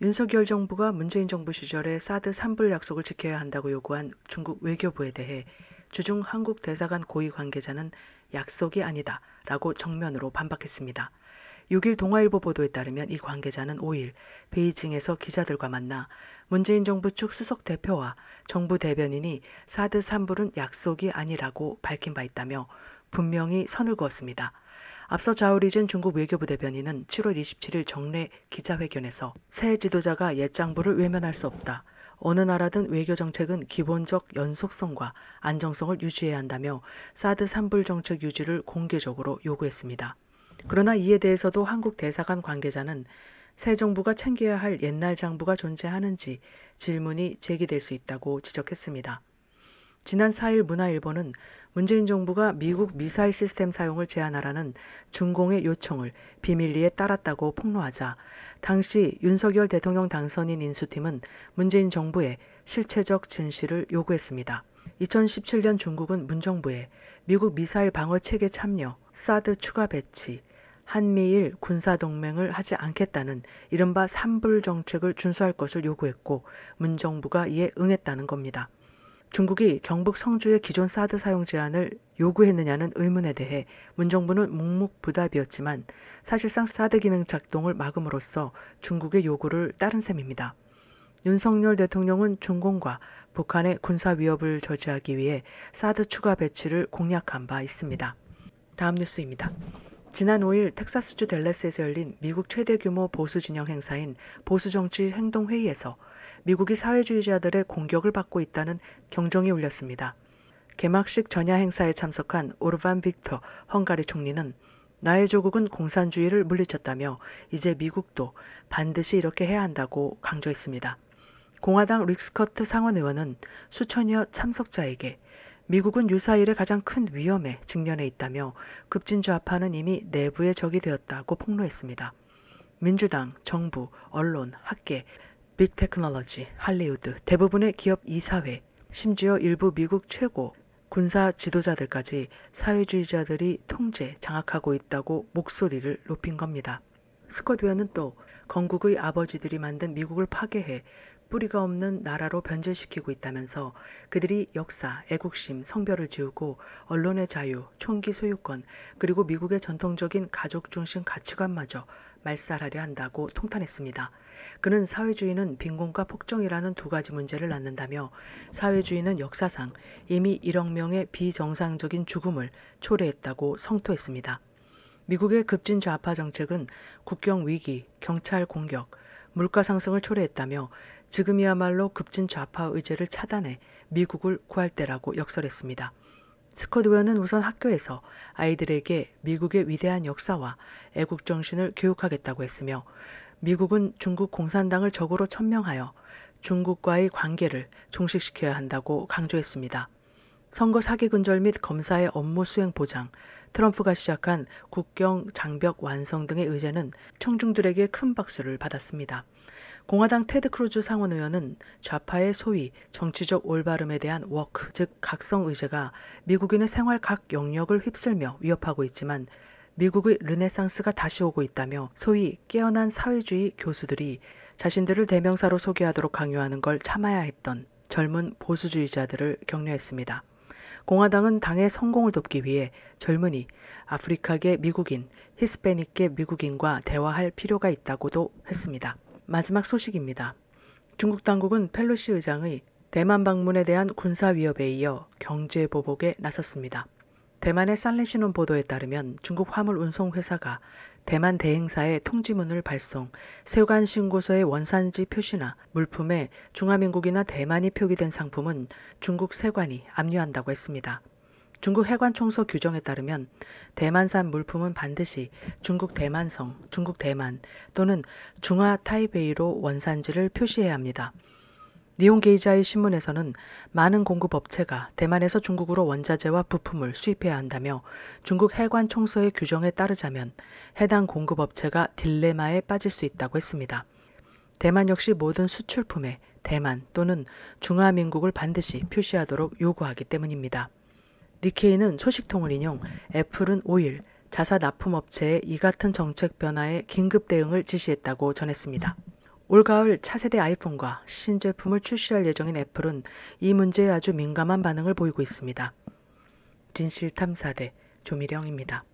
윤석열 정부가 문재인 정부 시절에 사드 산불 약속을 지켜야 한다고 요구한 중국 외교부에 대해 주중 한국 대사관 고위 관계자는 약속이 아니다라고 정면으로 반박했습니다. 6일 동아일보 보도에 따르면 이 관계자는 5일 베이징에서 기자들과 만나 문재인 정부 측 수석 대표와 정부 대변인이 사드 산불은 약속이 아니라고 밝힌 바 있다며 분명히 선을 그었습니다. 앞서 자오리젠 중국 외교부 대변인은 7월 27일 정례 기자회견에서 새 지도자가 옛 장부를 외면할 수 없다. 어느 나라든 외교 정책은 기본적 연속성과 안정성을 유지해야 한다며 사드 산불 정책 유지를 공개적으로 요구했습니다. 그러나 이에 대해서도 한국 대사관 관계자는 새 정부가 챙겨야 할 옛날 장부가 존재하는지 질문이 제기될 수 있다고 지적했습니다. 지난 4일 문화일보는 문재인 정부가 미국 미사일 시스템 사용을 제한하라는 중공의 요청을 비밀리에 따랐다고 폭로하자 당시 윤석열 대통령 당선인 인수팀은 문재인 정부에 실체적 진실을 요구했습니다. 2017년 중국은 문정부에 미국 미사일 방어 체계 참여, 사드 추가 배치, 한미일 군사동맹을 하지 않겠다는 이른바 산불 정책을 준수할 것을 요구했고 문정부가 이에 응했다는 겁니다. 중국이 경북 성주의 기존 사드 사용 제한을 요구했느냐는 의문에 대해 문정부는 묵묵부답이었지만 사실상 사드 기능 작동을 막음으로써 중국의 요구를 따른 셈입니다. 윤석열 대통령은 중공과 북한의 군사 위협을 저지하기 위해 사드 추가 배치를 공약한 바 있습니다. 다음 뉴스입니다. 지난 5일 텍사스주 댈러스에서 열린 미국 최대 규모 보수 진영 행사인 보수정치 행동회의에서 미국이 사회주의자들의 공격을 받고 있다는 경종이 울렸습니다. 개막식 전야 행사에 참석한 오르반 빅터 헝가리 총리는 나의 조국은 공산주의를 물리쳤다며 이제 미국도 반드시 이렇게 해야 한다고 강조했습니다. 공화당 릭 스커트 상원 의원은 수천여 참석자에게 미국은 유사일의 가장 큰 위험에 직면해 있다며 급진좌파는 이미 내부의 적이 되었다고 폭로했습니다. 민주당, 정부, 언론, 학계, 빅테크놀로지, 할리우드, 대부분의 기업 이사회, 심지어 일부 미국 최고 군사 지도자들까지 사회주의자들이 통제, 장악하고 있다고 목소리를 높인 겁니다. 스콧 의원은 또 건국의 아버지들이 만든 미국을 파괴해 뿌리가 없는 나라로 변질시키고 있다면서 그들이 역사, 애국심, 성별을 지우고 언론의 자유, 총기 소유권, 그리고 미국의 전통적인 가족 중심 가치관마저 말살하려 한다고 통탄했습니다. 그는 사회주의는 빈곤과 폭정이라는 두 가지 문제를 낳는다며 사회주의는 역사상 이미 1억 명의 비정상적인 죽음을 초래했다고 성토했습니다. 미국의 급진 좌파 정책은 국경 위기, 경찰 공격, 물가 상승을 초래했다며 지금이야말로 급진 좌파 의제를 차단해 미국을 구할 때라고 역설했습니다. 스콧 의원은 우선 학교에서 아이들에게 미국의 위대한 역사와 애국정신을 교육하겠다고 했으며 미국은 중국 공산당을 적으로 천명하여 중국과의 관계를 종식시켜야 한다고 강조했습니다. 선거 사기 근절 및 검사의 업무 수행 보장, 트럼프가 시작한 국경 장벽 완성 등의 의제는 청중들에게 큰 박수를 받았습니다. 공화당 테드 크루즈 상원 의원은 좌파의 소위 정치적 올바름에 대한 워크, 즉 각성 의제가 미국인의 생활 각 영역을 휩쓸며 위협하고 있지만 미국의 르네상스가 다시 오고 있다며 소위 깨어난 사회주의 교수들이 자신들을 대명사로 소개하도록 강요하는 걸 참아야 했던 젊은 보수주의자들을 격려했습니다. 공화당은 당의 성공을 돕기 위해 젊은이, 아프리카계 미국인, 히스패닉계 미국인과 대화할 필요가 있다고도 했습니다. 마지막 소식입니다. 중국 당국은 펠로시 의장의 대만 방문에 대한 군사 위협에 이어 경제 보복에 나섰습니다. 대만의 산레신문 보도에 따르면 중국 화물 운송 회사가 대만 대행사에 통지문을 발송, 세관 신고서의 원산지 표시나 물품에 중화민국이나 대만이 표기된 상품은 중국 세관이 압류한다고 했습니다. 중국 해관총서 규정에 따르면 대만산 물품은 반드시 중국 대만성, 중국 대만 또는 중화 타이베이로 원산지를 표시해야 합니다. 니혼게이자의 신문에서는 많은 공급 업체가 대만에서 중국으로 원자재와 부품을 수입해야 한다며 중국 해관총서의 규정에 따르자면 해당 공급 업체가 딜레마에 빠질 수 있다고 했습니다. 대만 역시 모든 수출품에 대만 또는 중화민국을 반드시 표시하도록 요구하기 때문입니다. 니케이는 소식통을 인용 애플은 5일 자사 납품업체에 이 같은 정책 변화에 긴급 대응을 지시했다고 전했습니다. 올가을 차세대 아이폰과 신제품을 출시할 예정인 애플은 이 문제에 아주 민감한 반응을 보이고 있습니다. 진실탐사대 조미령입니다.